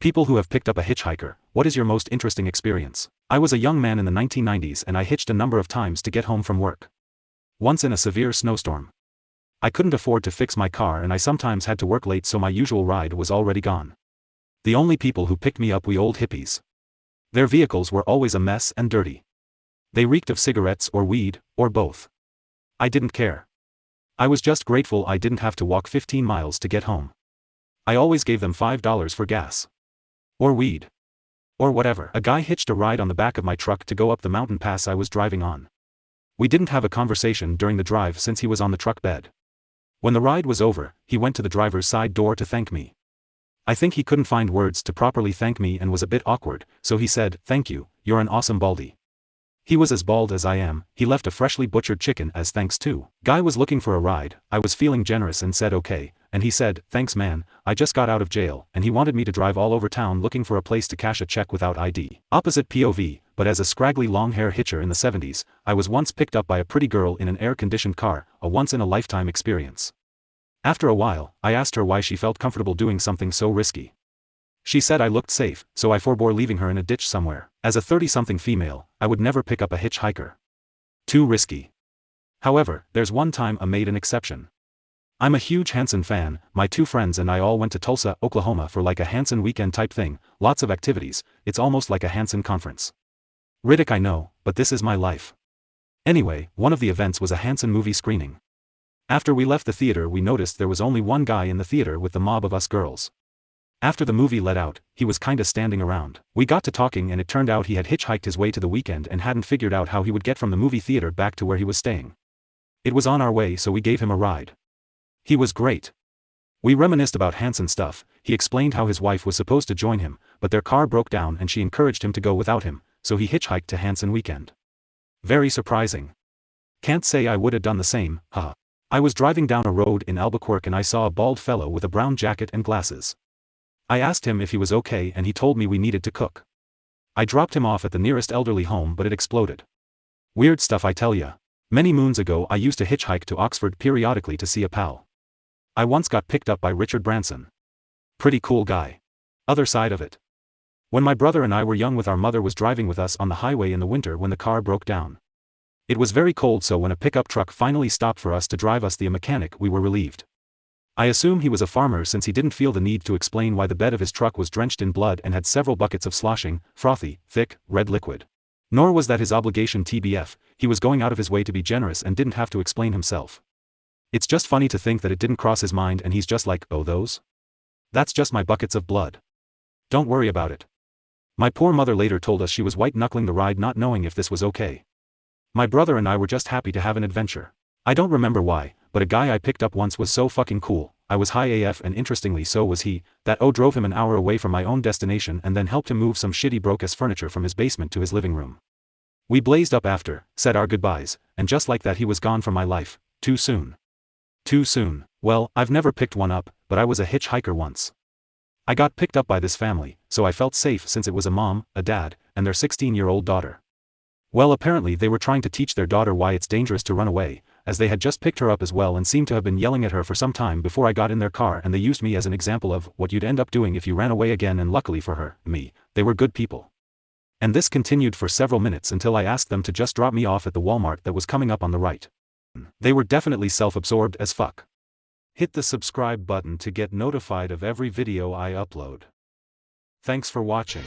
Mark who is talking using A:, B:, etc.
A: People who have picked up a hitchhiker, what is your most interesting experience? I was a young man in the 1990s and I hitched a number of times to get home from work. Once in a severe snowstorm. I couldn't afford to fix my car and I sometimes had to work late, so my usual ride was already gone. The only people who picked me up were old hippies. Their vehicles were always a mess and dirty. They reeked of cigarettes or weed, or both. I didn't care. I was just grateful I didn't have to walk 15 miles to get home. I always gave them $5 for gas. Or weed. Or whatever. A guy hitched a ride on the back of my truck to go up the mountain pass I was driving on. We didn't have a conversation during the drive since he was on the truck bed. When the ride was over, he went to the driver's side door to thank me. I think he couldn't find words to properly thank me and was a bit awkward, so he said, "Thank you, you're an awesome baldy." He was as bald as I am. He left a freshly butchered chicken as thanks too. Guy was looking for a ride. I was feeling generous and said okay, and he said, "Thanks man, I just got out of jail," and he wanted me to drive all over town looking for a place to cash a check without ID. Opposite POV, but as a scraggly long-hair hitcher in the 70s, I was once picked up by a pretty girl in an air-conditioned car, a once-in-a-lifetime experience. After a while, I asked her why she felt comfortable doing something so risky. She said I looked safe, so I forbore leaving her in a ditch somewhere. As a 30-something female, I would never pick up a hitchhiker. Too risky. However, there's one time I made an exception. I'm a huge Hanson fan. My two friends and I all went to Tulsa, Oklahoma for like a Hanson weekend type thing, lots of activities. It's almost like a Hanson conference. Riddick, I know, but this is my life. Anyway, one of the events was a Hanson movie screening. After we left the theater, we noticed there was only one guy in the theater with the mob of us girls. After the movie let out, he was kinda standing around. We got to talking and it turned out he had hitchhiked his way to the weekend and hadn't figured out how he would get from the movie theater back to where he was staying. It was on our way, so we gave him a ride. He was great. We reminisced about Hanson stuff. He explained how his wife was supposed to join him, but their car broke down and she encouraged him to go without him, so he hitchhiked to Hanson weekend. Very surprising. Can't say I would have done the same, haha. I was driving down a road in Albuquerque and I saw a bald fellow with a brown jacket and glasses. I asked him if he was okay and he told me we needed to cook. I dropped him off at the nearest elderly home, but it exploded. Weird stuff, I tell ya. Many moons ago I used to hitchhike to Oxford periodically to see a pal. I once got picked up by Richard Branson. Pretty cool guy. Other side of it. When my brother and I were young, with our mother was driving with us on the highway in the winter when the car broke down. It was very cold, so when a pickup truck finally stopped for us to drive us to a mechanic, we were relieved. I assume he was a farmer since he didn't feel the need to explain why the bed of his truck was drenched in blood and had several buckets of sloshing, frothy, thick, red liquid. Nor was that his obligation, TBF, he was going out of his way to be generous and didn't have to explain himself. It's just funny to think that it didn't cross his mind and he's just like, "Oh, those? That's just my buckets of blood. Don't worry about it." My poor mother later told us she was white-knuckling the ride, not knowing if this was okay. My brother and I were just happy to have an adventure. I don't remember why, but a guy I picked up once was so fucking cool. I was high AF and interestingly so was he, that drove him an hour away from my own destination and then helped him move some shitty broke-ass furniture from his basement to his living room. We blazed up after, said our goodbyes, and just like that he was gone from my life. Too soon. Too soon. Well, I've never picked one up, but I was a hitchhiker once. I got picked up by this family, so I felt safe since it was a mom, a dad, and their 16-year-old daughter. Well, apparently they were trying to teach their daughter why it's dangerous to run away, as they had just picked her up as well and seemed to have been yelling at her for some time before I got in their car, and they used me as an example of what you'd end up doing if you ran away again, and luckily for her, me, they were good people. And this continued for several minutes until I asked them to just drop me off at the Walmart that was coming up on the right. They were definitely self-absorbed as fuck. Hit the subscribe button to get notified of every video I upload. Thanks for watching.